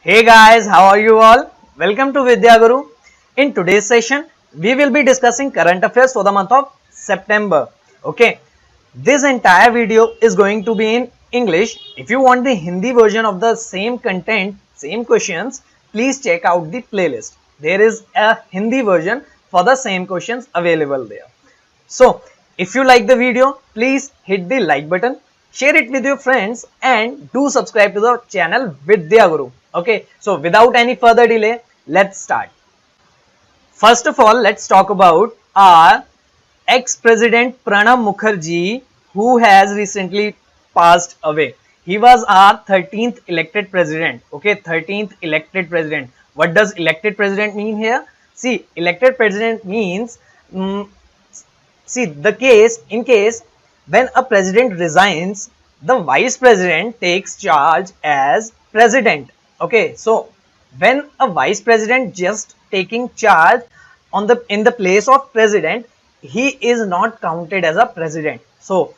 Hey guys, how are you all? Welcome to Vidya Guru. In today's session, we will be discussing current affairs for the month of September. Okay, this entire video is going to be in English. If you want the Hindi version of the same content, same questions, please check out the playlist. There is a Hindi version for the same questions available there. So, if you like the video, please hit the like button, share it with your friends, and do subscribe to the channel Vidya Guru. Okay, so without any further delay, let's start. First of all, let's talk about our ex-president Pranab Mukherjee, who has recently passed away. He was our 13th elected president. Okay, 13th elected president. What does elected president mean here? See, elected president means see, in case when a president resigns, the vice president takes charge as president. Okay, so when a vice president just taking charge in the place of president, he is not counted as a president. So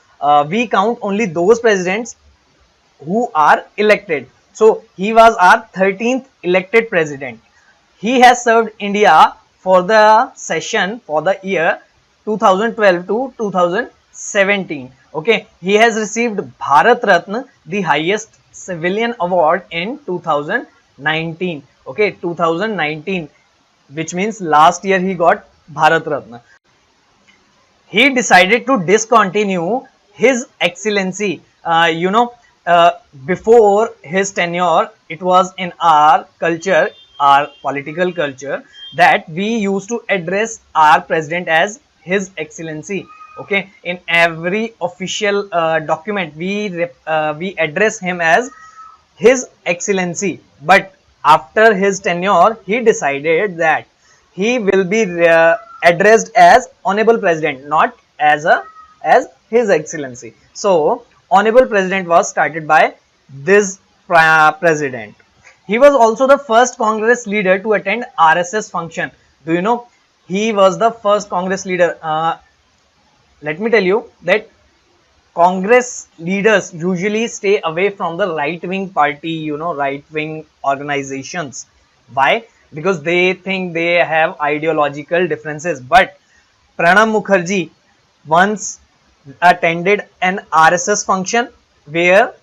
we count only those presidents who are elected. So he was our 13th elected president. He has served India for the session for the year 2012 to 2017. Okay, he has received Bharat Ratna, the highest civilian award in 2019. Okay, 2019, which means last year he got Bharat Ratna. He decided to discontinue his excellency. Before his tenure, it was in our culture, our political culture, that we used to address our president as his excellency. Okay, in every official document, we address him as his excellency. But after his tenure, he decided that he will be addressed as honorable president, not as his excellency. So honorable president was started by this president. He was also the first Congress leader to attend RSS function. Do you know he was the first Congress leader? Let me tell you that Congress leaders usually stay away from the right wing party, right wing organizations. Why? Because they think they have ideological differences. But Pranab Mukherjee once attended an RSS function where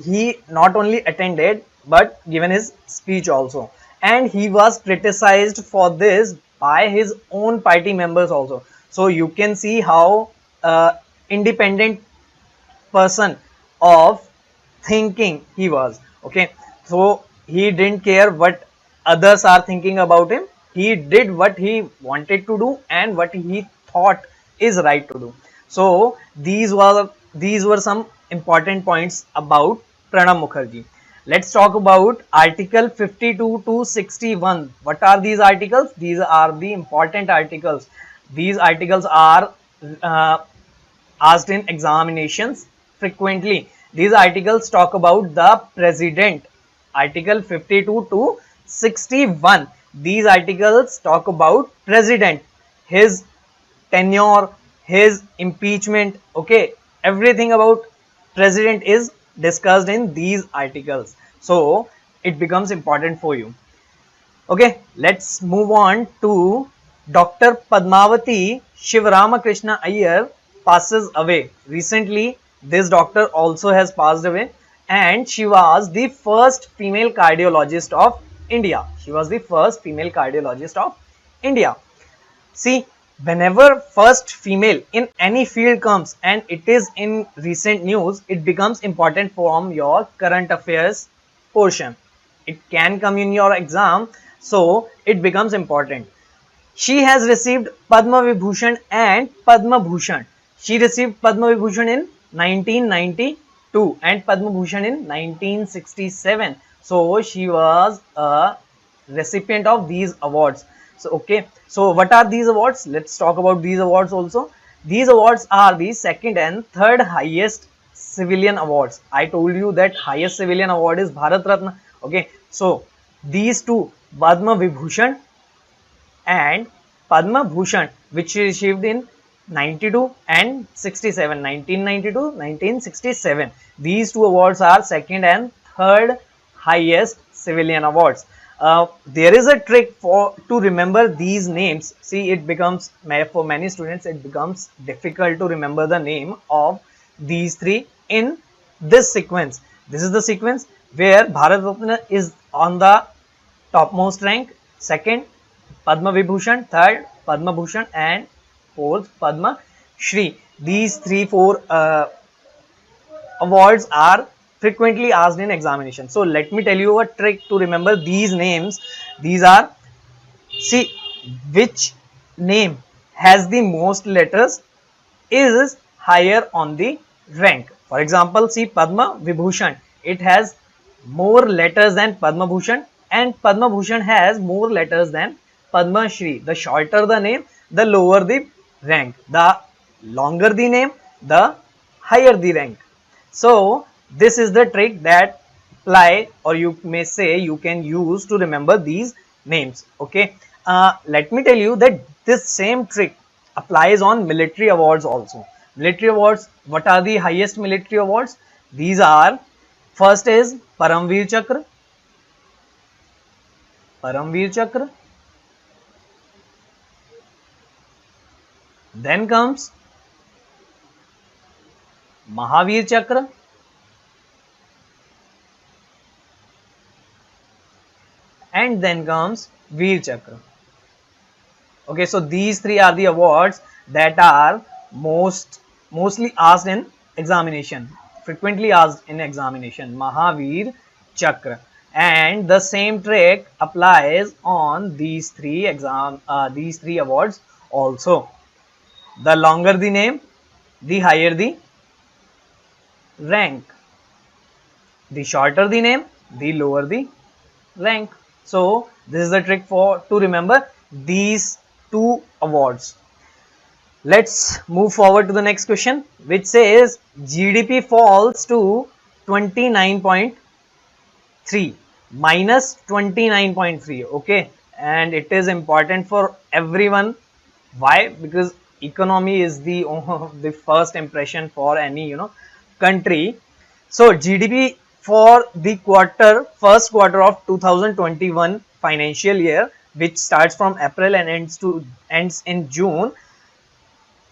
he not only attended but given his speech also, and he was criticized for this by his own party members also. So you can see how independent person of thinking he was. Okay, so he didn't care what others are thinking about him. He did what he wanted to do and what he thought is right to do. So these were some important points about Pranab Mukherjee. Let's talk about Article 52 to 61. What are these articles? These are the important articles. These articles are asked in examinations frequently. These articles talk about the president. Article 52 to 61. These articles talk about president, his tenure, his impeachment. Okay, everything about president is discussed in these articles. So it becomes important for you. Okay, let's move on to Dr. Padmavati Shivramakrishna Iyer passes away. Recently, this doctor also has passed away, and she was the first female cardiologist of India. She was the first female cardiologist of India. See, whenever first female in any field comes and it is in recent news, it becomes important from your current affairs portion. It can come in your exam, so it becomes important. She has received Padma Vibhushan and Padma Bhushan. She received Padma Vibhushan in 1992 and Padma Bhushan in 1967. So she was a recipient of these awards. So okay, so what are these awards? Let's talk about these awards also. These awards are the second and third highest civilian awards. I told you that highest civilian award is Bharat Ratna. Okay, so these two, Padma Vibhushan and Padma Bhushan, which she received in 92 and 67, 1992, 1967. These two awards are second and third highest civilian awards. There is a trick for to remember these names. See, it becomes for many students it becomes difficult to remember the name of these three in this sequence. This is the sequence where Bharat Ratna is on the topmost rank, second Padma Vibhushan, third Padma Bhushan, and fourth Padma Shri. These three, four awards are frequently asked in examination. So let me tell you a trick to remember these names. These are, see, which name has the most letters is higher on the rank. For example, see Padma Vibhushan. It has more letters than Padma Bhushan, and Padma Bhushan has more letters than Padma Shri. The shorter the name, the lower the rank. The longer the name, the higher the rank. So this is the trick that apply, or you may say you can use to remember these names. Okay, let me tell you that this same trick applies on military awards also. Military awards, what are the highest military awards? These are, first is Paramveer Chakra, Paramveer Chakra, then comes Mahavir Chakra, and then comes Veer Chakra. Okay, so these three are the awards that are mostly asked in examination, frequently asked in examination, Mahavir Chakra. And the same trick applies on these three awards also. The longer the name, the higher the rank. The shorter the name, the lower the rank. So this is the trick for to remember these two awards. Let's move forward to the next question, which says GDP falls to 29.3 minus 29.3. Okay, and it is important for everyone. Why? Because economy is the the first impression for any country. So GDP for the first quarter of 2021 financial year, which starts from April and ends in June,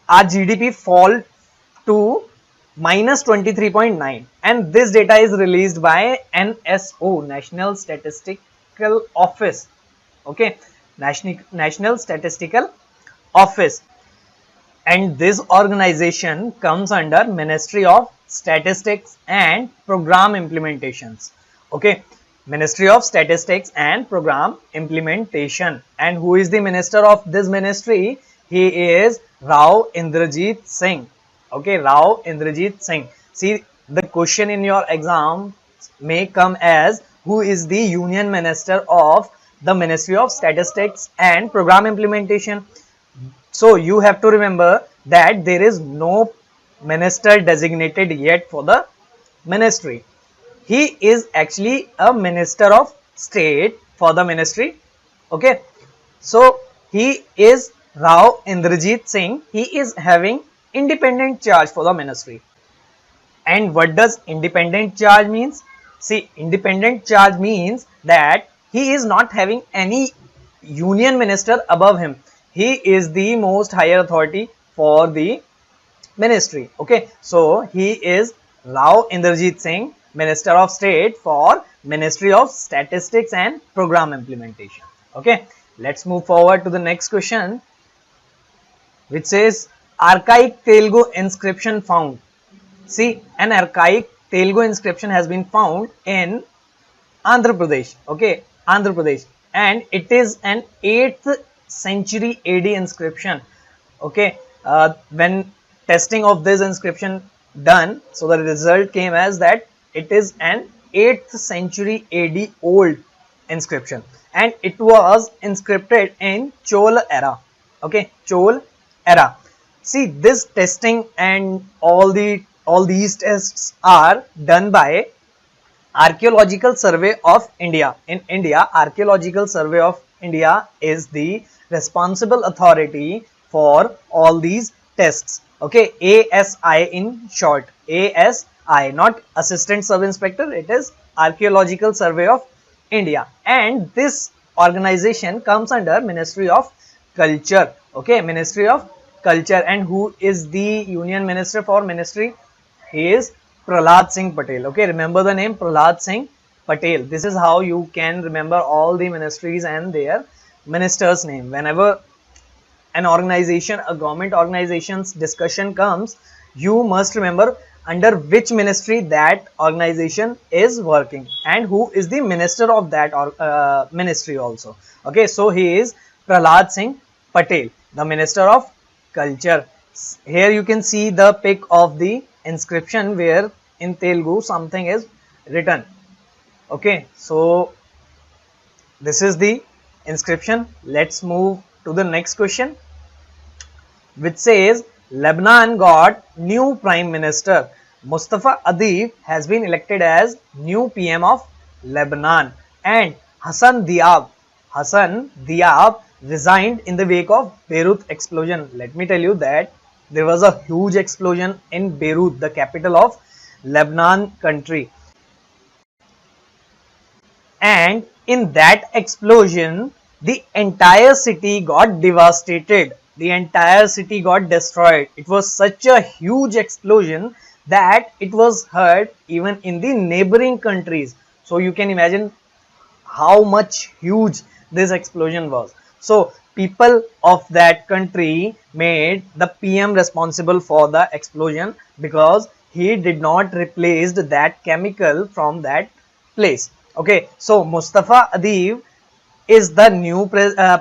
our GDP fall to minus 23.9, and this data is released by NSO, National Statistical Office. Okay, National Statistical Office, and this organization comes under Ministry of Statistics and Program Implementations. Okay, Ministry of Statistics and Program Implementation. And who is the minister of this ministry? He is Rao Indrajit Singh. Okay, Rao Indrajit Singh. See, the question in your exam may come as who is the Union Minister of the Ministry of Statistics and Program Implementation. So you have to remember that there is no minister designated yet for the ministry. He is actually a minister of state for the ministry. Okay, so he is Rao Indrajit Singh. He is having independent charge for the ministry. And what does independent charge means? See, independent charge means that he is not having any union minister above him. He is the most higher authority for the ministry. Okay, so he is Rao Indrajit Singh, Minister of State for Ministry of Statistics and Program Implementation. Okay, let's move forward to the next question, which says archaic Telugu inscription found. See, an archaic Telugu inscription has been found in Andhra Pradesh. Okay, Andhra Pradesh, and it is an 8th century AD inscription. Okay, when testing of this inscription done, so the result came as that it is an 8th century AD old inscription, and it was inscribed in Chola era. Okay, Chola era. See, this testing and all these tests are done by Archaeological Survey of India. In India, Archaeological Survey of India is the responsible authority for all these tests. Okay, ASI in short, ASI, not Assistant Sub Inspector, it is Archaeological Survey of India, and this organization comes under Ministry of Culture. Okay, Ministry of Culture. And who is the Union Minister for Ministry? He is Prahlad Singh Patel. Okay, remember the name Prahlad Singh Patel. This is how you can remember all the ministries and their minister's name. Whenever an organization, a government organization's discussion comes, you must remember under which ministry that organization is working and who is the minister of that ministry also. Okay, so he is Prahlad Singh Patel, the Minister of Culture. Here you can see the pic of the inscription where in Telugu something is written. Okay, so this is the inscription. Let's move to the next question, which says Lebanon got new Prime Minister. Mustafa Adif has been elected as new PM of Lebanon, and Hassan Diab resigned in the wake of Beirut explosion. Let me tell you that there was a huge explosion in Beirut, the capital of Lebanon country. And in that explosion, the entire city got devastated. The entire city got destroyed. It was such a huge explosion that it was heard even in the neighboring countries. So you can imagine how much huge this explosion was. So people of that country made the PM responsible for the explosion because he did not replace that chemical from that place. Okay, so Mustafa Adib is the new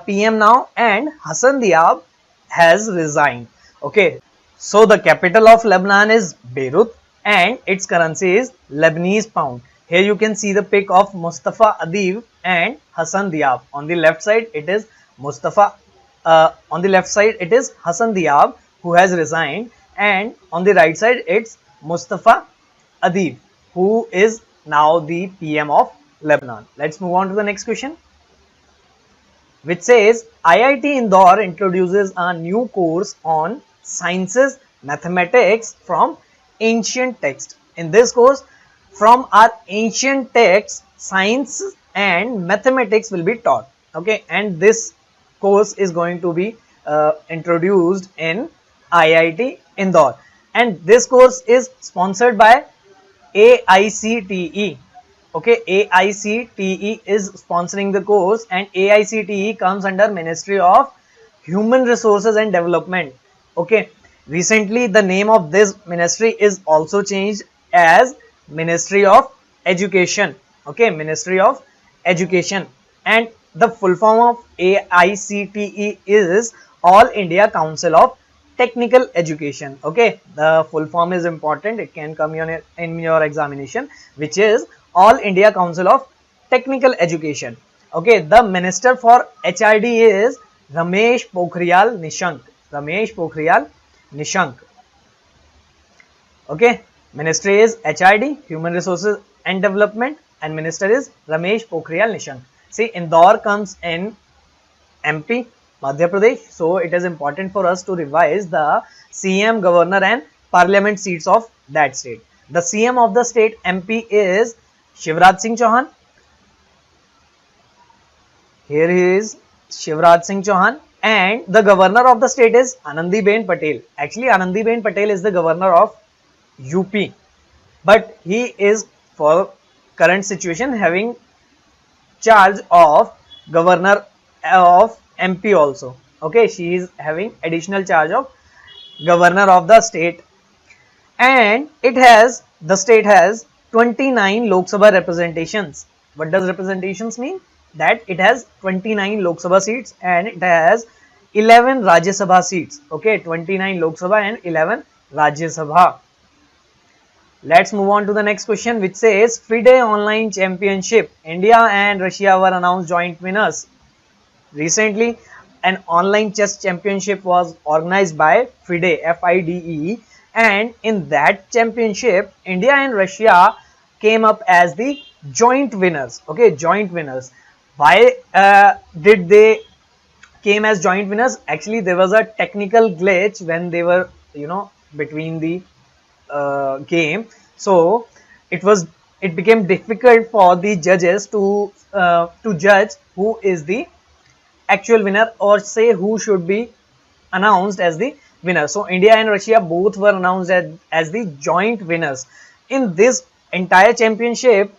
PM now, and Hassan Diab has resigned. Okay, so the capital of Lebanon is Beirut and its currency is Lebanese pound. Here you can see the pic of Mustafa Adib and Hassan Diab. On the left side it is Hassan Diab who has resigned, and on the right side it's Mustafa Adib who is now the PM of Lebanon. Let's move on to the next question, which says IIT Indore introduces a new course on sciences, mathematics from ancient text. In this course, from our ancient texts, science and mathematics will be taught. Okay, and this course is going to be introduced in IIT Indore, and this course is sponsored by AICTE. Okay, AICTE is sponsoring the course, and AICTE comes under Ministry of Human Resources and Development. Okay, recently the name of this ministry is also changed as Ministry of Education. Okay, Ministry of Education, and the full form of AICTE is All India Council of Technical Education. Okay, the full form is important, it can come in your examination, which is All India Council of Technical Education. Okay, the Minister for HRD is Ramesh Pokhriyal Nishank. Ramesh Pokhriyal Nishank. Okay, Ministry is HRD, Human Resources and Development, and Minister is Ramesh Pokhriyal Nishank. See, Indore comes in MP, Madhya Pradesh, so it is important for us to revise the CM, Governor and Parliament seats of that state. The CM of the state MP is Shivraj Singh Chauhan. Here he is, Shivraj Singh Chauhan, and the Governor of the state is Anandiben Patel. Actually, Anandiben Patel is the Governor of UP, but he is for current situation having charge of Governor of MP also. Okay, she is having additional charge of Governor of the state, and the state has 29 Lok Sabha representations. What does representations mean? That it has 29 Lok Sabha seats and it has 11 Rajya Sabha seats. Okay, 29 Lok Sabha and 11 Rajya Sabha. Let's move on to the next question, which says FIDE Online Championship. India and Russia were announced joint winners. Recently, an online chess championship was organized by FIDE, FIDE, and in that championship, India and Russia came up as the joint winners. Okay, joint winners. Why did they came as joint winners? Actually, there was a technical glitch when they were, between the game. So it was it became difficult for the judges to judge who is the actual winner, or say who should be announced as the winner. So India and Russia both were announced as the joint winners. In this entire championship,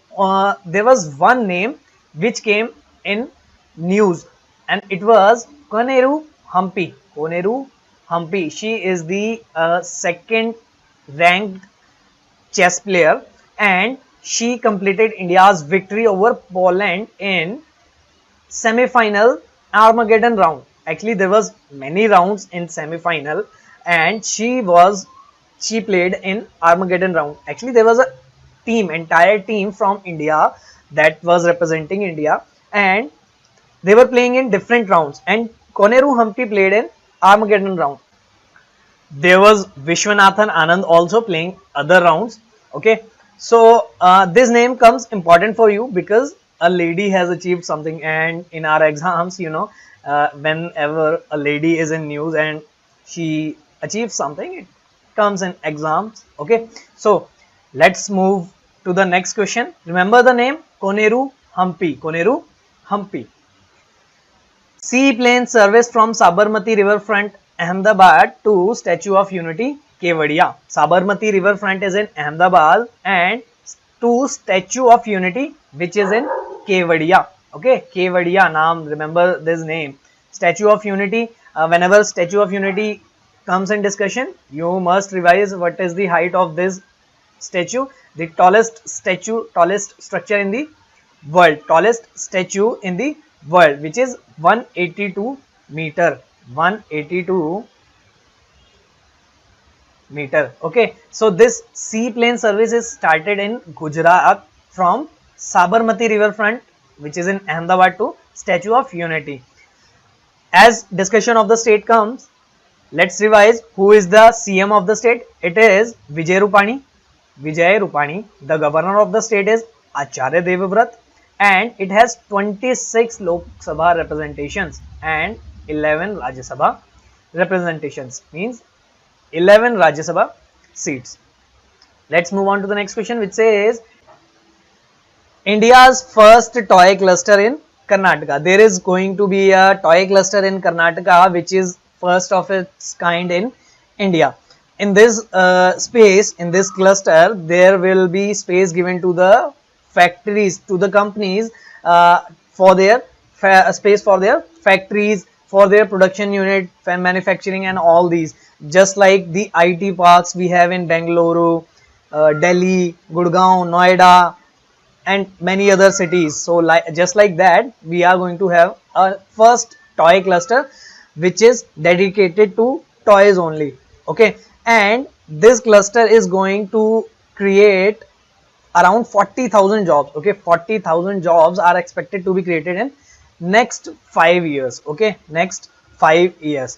there was one name which came in news, and it was Koneru Humpy. Koneru Humpy. She is the second ranked chess player, and she completed India's victory over Poland in semi-final Armageddon round. Actually, there was many rounds in semi-final, and she played in Armageddon round. Actually, there was a entire team from India that was representing India, and they were playing in different rounds. And Koneru Humpty played in Armageddon round. There was Vishwanathan Anand also playing other rounds. Okay, so this name comes important for you because a lady has achieved something, and in our exams, whenever a lady is in news and she achieves something, it comes in exams. Okay, so let's move to the next question. Remember the name Koneru Humpy. Koneru Humpy. Seaplane service from Sabarmati Riverfront, Ahmedabad to Statue of Unity, Kevadia. Sabarmati Riverfront is in Ahmedabad, and to Statue of Unity, which is in Kevadia. Okay, Kevadia naam, remember this name. Statue of Unity, whenever Statue of Unity comes in discussion, you must revise what is the height of this statue. The tallest structure in the world, tallest statue in the world, which is 182 meter. 182 meter. Okay, so this seaplane service is started in Gujarat from Sabarmati riverfront, which is in Ahmedabad, to Statue of Unity. As discussion of the state comes, let's revise who is the CM of the state. It is Vijay Rupani. Vijay Rupani. The governor of the state is Acharya Devvrat, and it has 26 Lok Sabha representations and 11 Rajya Sabha representations, means 11 Rajya Sabha seats. Let's move on to the next question, which says India's first toy cluster in Karnataka. There is going to be a toy cluster in Karnataka, which is first of its kind in India. In this space, in this cluster, there will be space given to the factories, to the companies, for their space for their factories, for their production unit, manufacturing, and all these. Just like the IT parks we have in Bengaluru, Delhi, Gurgaon, Noida, and many other cities. So just like that, we are going to have a first toy cluster which is dedicated to toys only. Okay, and this cluster is going to create around 40,000 jobs. Okay, 40,000 jobs are expected to be created in next 5 years. Okay, next 5 years.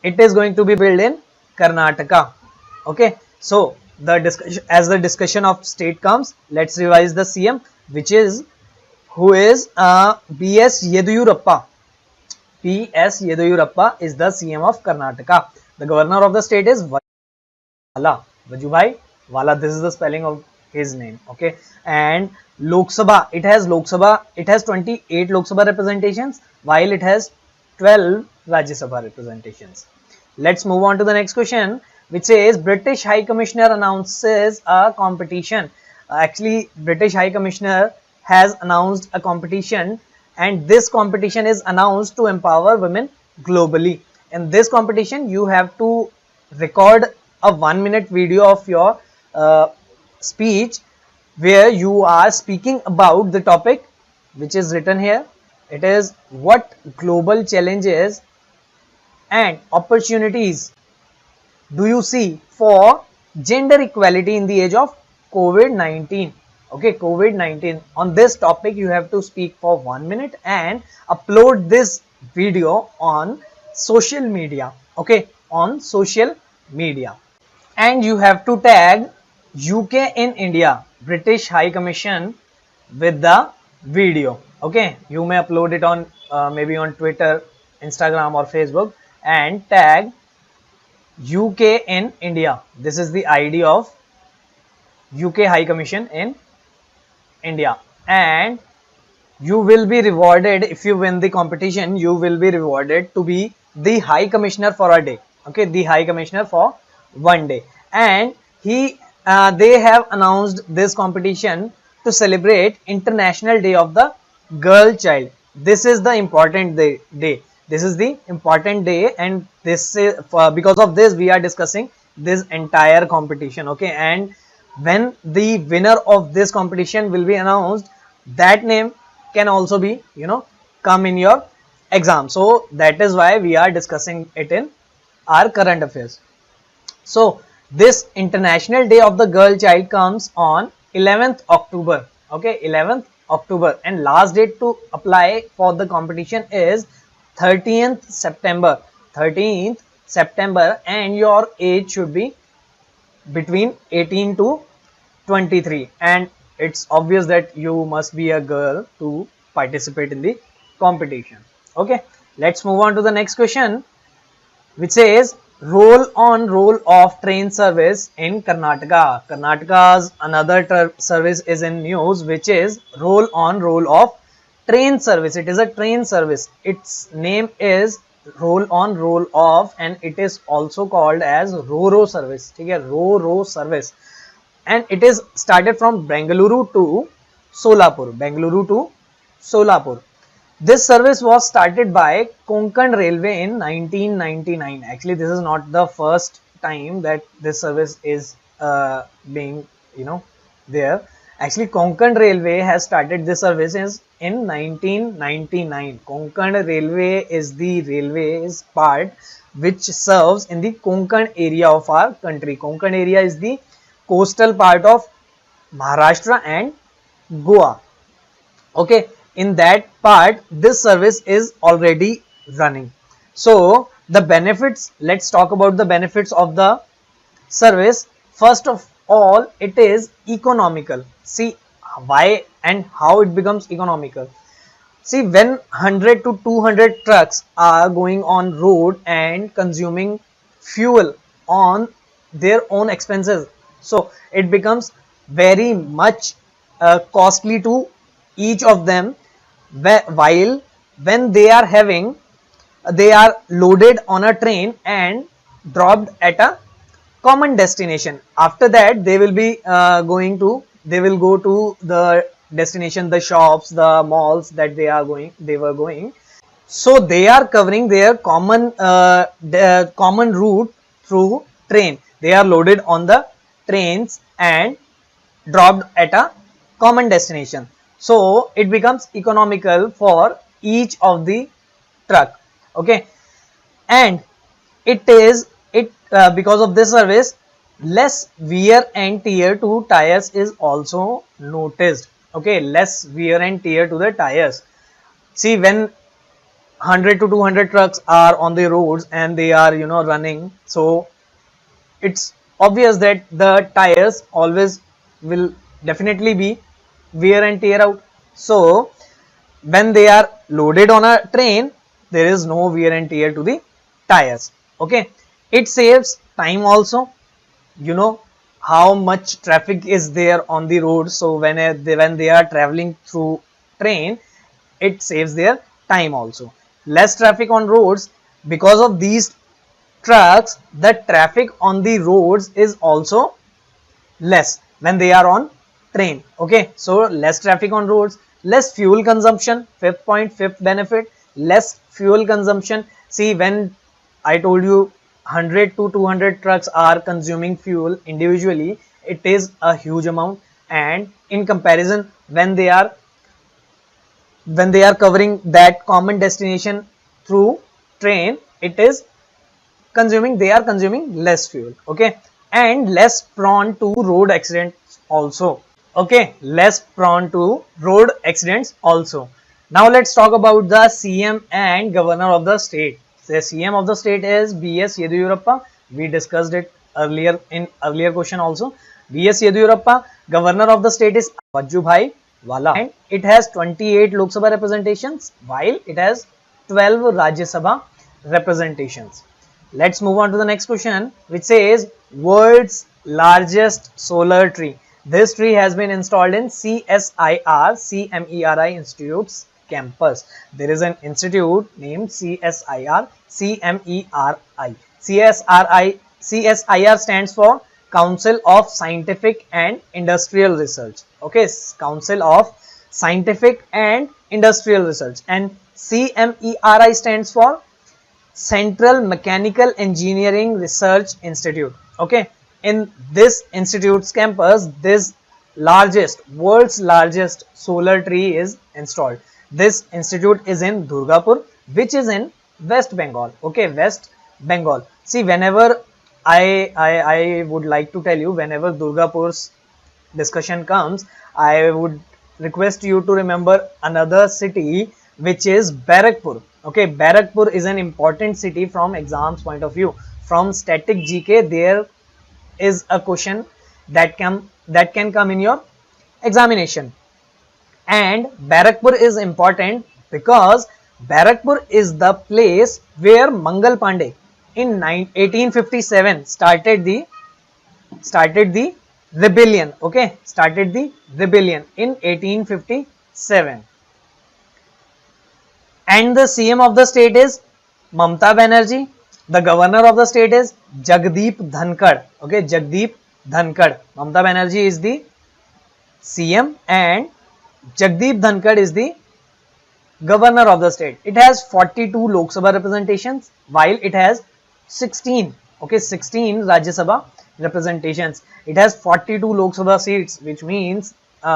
It is going to be built in Karnataka. Okay, so the discussion of state comes, let's revise the CM, which is who is B.S. Yediyurappa. B.S. Yediyurappa is the CM of Karnataka. The governor of the state is Wala, Vajubhai Wala. This is the spelling of his name. Okay, and Lok Sabha, it has 28 Lok Sabha representations, while it has 12 Rajya Sabha representations. Let's move on to the next question, which says British High Commissioner announces a competition. Actually, British High Commissioner has announced a competition, and this competition is announced to empower women globally. In this competition, you have to record a 1-minute video of your speech where you are speaking about the topic which is written here. It is what global challenges and opportunities do you see for gender equality in the age of COVID-19? Okay, COVID-19. On this topic, you have to speak for 1 minute and upload this video on social media. Okay, on social media. And you have to tag UK in India, British High Commission, with the video. Okay, you may upload it on maybe on Twitter, Instagram, or Facebook, and tag UK in India. This is the ID of UK High Commission in India, and you will be rewarded if you win the competition. You will be rewarded to be the high commissioner for a day. Okay, the high commissioner for one day. And they have announced this competition to celebrate International Day of the Girl Child. This is the important day. This is the important day, and this is because of this we are discussing this entire competition. Okay, and when the winner of this competition will be announced, that name can also be, come in your exam. So that is why we are discussing it in our current affairs. So this International Day of the Girl Child comes on 11th October. Okay, 11th October, and last date to apply for the competition is 13th September. 13th September, and your age should be between 18 to 23, and it's obvious that you must be a girl to participate in the competition. Okay, let's move on to the next question, which says roll on roll off train service in Karnataka. Karnataka's another service is in news, which is roll on roll off train service. It is a train service. Its name is roll on roll off, and it is also called as ro service. Okay, ro service, and it is started from Bengaluru to Solapur. Bengaluru to Solapur. This service was started by Konkan Railway in 1999. Actually, this is not the first time that this service is being, there. Actually, Konkan Railway has started this service in 1999. Konkan Railway is the railways part which serves in the Konkan area of our country. Konkan area is the coastal part of Maharashtra and Goa. Okay, in that part this service is already running. So the benefits, let's talk about the benefits of the service. First of all, it is economical. See why and how it becomes economical. See, when 100 to 200 trucks are going on road and consuming fuel on their own expenses, so it becomes very much costly to each of them, while when they are loaded on a train and dropped at a common destination. After that they will be they will go to the destination, the shops, the malls that they were going. So they are covering their common route through train. They are loaded on the trains and dropped at a common destination. So it becomes economical for each of the truck. Okay, and because of this service, less wear and tear to tires is also noticed. Okay, less wear and tear to the tires. See, when 100 to 200 trucks are on the roads and they are running, so it's obvious that the tires always will definitely be wear and tear out. So when they are loaded on a train, there is no wear and tear to the tires. Okay, it saves time also. You know how much traffic is there on the road, so when they are traveling through train, it saves their time also. Less traffic on roads. Because of these trucks, the traffic on the roads is also less when they are on train. Okay, so less traffic on roads, less fuel consumption. Fifth benefit, less fuel consumption. See, when I told you 100 to 200 trucks are consuming fuel individually, it is a huge amount, and in comparison, when they are covering that common destination through train, they are consuming less fuel. Okay, and less prone to road accidents also. Okay, less prone to road accidents also. Now let's talk about the CM and governor of the state. The CM of the state is B.S. Yediyurappa. We discussed it earlier in earlier question also. B.S. Yediyurappa. Governor of the state is Vajubhai Vala, and it has 28 Lok Sabha representations, while it has 12 Rajya Sabha representations. Let's move on to the next question, which says world's largest solar tree. This tree has been installed in CMERI Institute's campus. There is an institute named CMERI. CSIR stands for Council of Scientific and Industrial Research. Okay, Council of Scientific and Industrial Research. And CMERI stands for Central Mechanical Engineering Research Institute. Okay, in this institute's campus, this world's largest solar tree is installed. This institute is in Durgapur, which is in West Bengal. Okay, West Bengal. See, whenever I would like to tell you, whenever Durgapur's discussion comes, I would request you to remember another city, which is Barakpur. Okay, Barakpur is an important city from exams point of view. From static GK, there is a question that can come in your examination. And Barakpur is important because Barakpur is the place where Mangal Pandey in 1857 started the rebellion. Okay, started the rebellion in 1857. And the CM of the state is Mamata Banerjee. The governor of the state is Jagdeep Dhankad. Okay, Jagdeep Dhankad. Mamata Banerjee is the CM and Jagdeep Dhankad is the governor of the state. It has 42 Lok Sabha representations, while it has 16 Rajya Sabha representations. It has 42 Lok Sabha seats, which means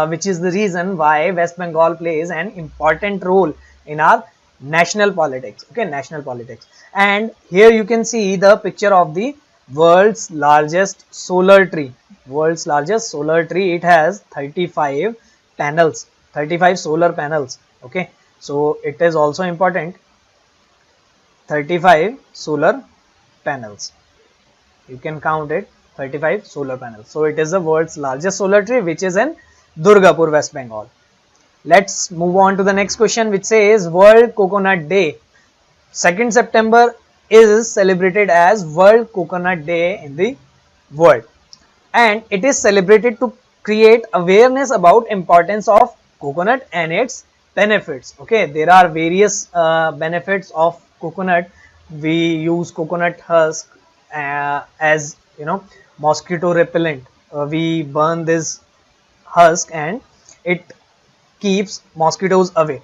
which is the reason why West Bengal plays an important role in our national politics. Okay, national politics. And here you can see the picture of the world's largest solar tree. World's largest solar tree. It has 35 panels, 35 solar panels. Okay, so it is also important. 35 solar panels. You can count it. 35 solar panels. So it is the world's largest solar tree, which is in Durgapur, West Bengal. Let's move on to the next question, which says World Coconut Day. 2nd September is celebrated as World Coconut Day in the world, and it is celebrated to create awareness about importance of coconut and its benefits. Okay, there are various benefits of coconut. We use coconut husk as mosquito repellent. We burn this husk and it keeps mosquitoes away.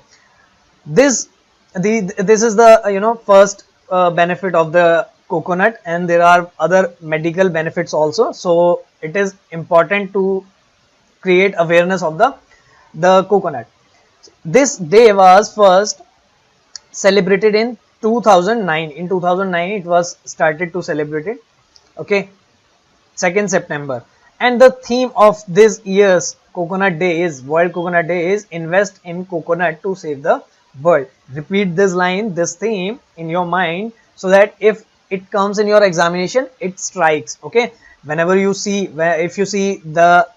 This is the first benefit of the coconut, and there are other medical benefits also. So it is important to create awareness of the coconut. This day was first celebrated in 2009. In 2009 it was started to celebrate it. Okay, 2nd September. And the theme of this year's Coconut Day is World Coconut Day is invest in coconut to save the world. Repeat this line, this theme in your mind, so that if it comes in your examination, it strikes. Okay, whenever you see, if you see the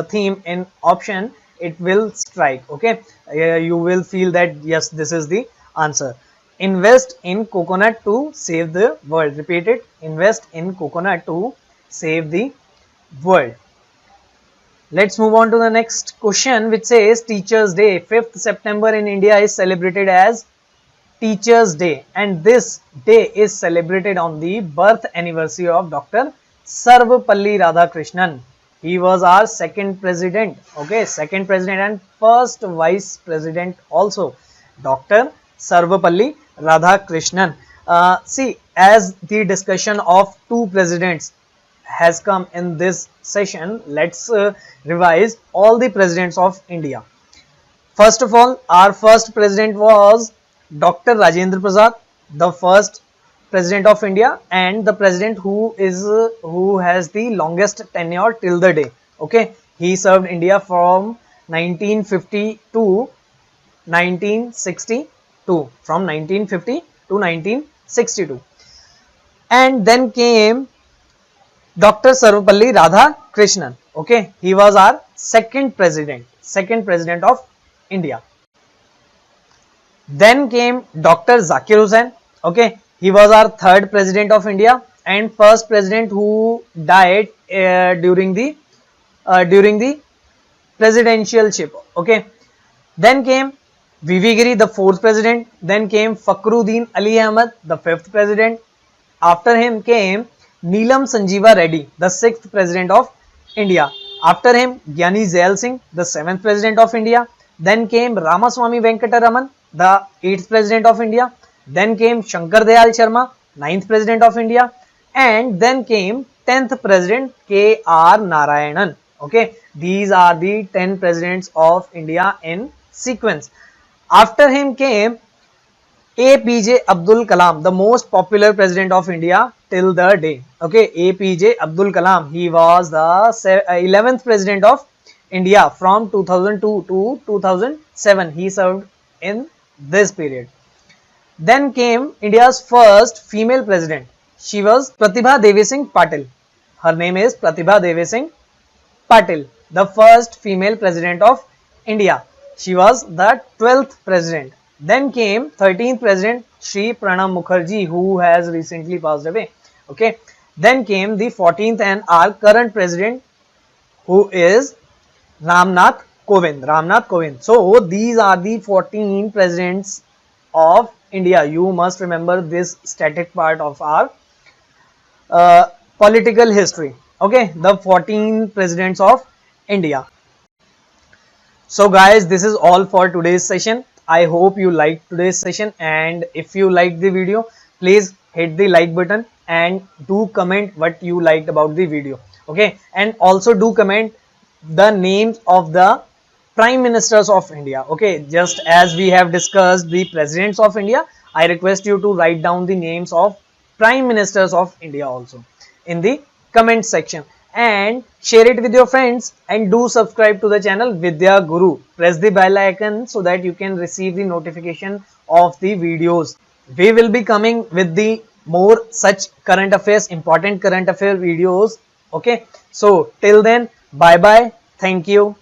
theme in option, it will strike. Okay, you will feel that yes, this is the answer. Invest in coconut to save the world. Repeat it. Invest in coconut to save the world. Let's move on to the next question, which says Teachers Day. 5th September in India is celebrated as Teachers Day, and this day is celebrated on the birth anniversary of Dr. Sarvepalli Radhakrishnan. He was our second president. Okay, second president and first vice president also, Dr. Sarvepalli Radhakrishnan. See, as the discussion of two presidents has come in this session, let's revise all the presidents of India. First of all, our first president was Dr. Rajendra Prasad, the first president of India, and the president who has the longest tenure till the day. Okay, he served India from 1950 to 1962. From 1950 to 1962, and then came Dr. Sarvepalli Radhakrishnan. Okay, he was our second president of India. Then came Dr. Zakir Hussain. Okay, he was our third president of India and first president who died during the during the presidentialship. Okay, then came VV Giri, the fourth president. Then came Fakhruddin Ali Ahmad, the fifth president. After him came Neelam Sanjeeva Reddy, the sixth president of India. After him, Gyani Zail Singh, the seventh president of India. Then came Ramaswamy Venkataraman, the eighth president of India. Then came Shankar Dayal Sharma, ninth president of India. And then came 10th president K.R. Narayanan. Okay, these are the 10 presidents of India in sequence. After him came APJ Abdul Kalam, the most popular president of India till the day. Okay, APJ Abdul Kalam, he was the 11th president of India from 2002 to 2007. He served in this period. Then came India's first female president. She was Pratibha Devi Singh Patil. Her name is Pratibha Devi Singh Patil, the first female president of India. She was the 12th president. Then came 13th president Shri Pranab Mukherjee, who has recently passed away. Okay. Then came the 14th and our current president, who is Ramnath Kovind. Ramnath Kovind. So these are the 14 presidents of India. You must remember this static part of our political history. Okay, the 14 presidents of India. So guys, this is all for today's session. I hope you liked today's session, and if you liked the video, please hit the like button and do comment what you liked about the video. Okay, and also do comment the names of the prime ministers of India. Okay, just as we have discussed the presidents of India, I request you to write down the names of prime ministers of India also in the comment section, and share it with your friends, and do subscribe to the channel Vidya Guru. Press the bell icon so that you can receive the notification of the videos. We will be coming with the more such current affairs, important current affair videos. Okay, so till then, bye bye. Thank you.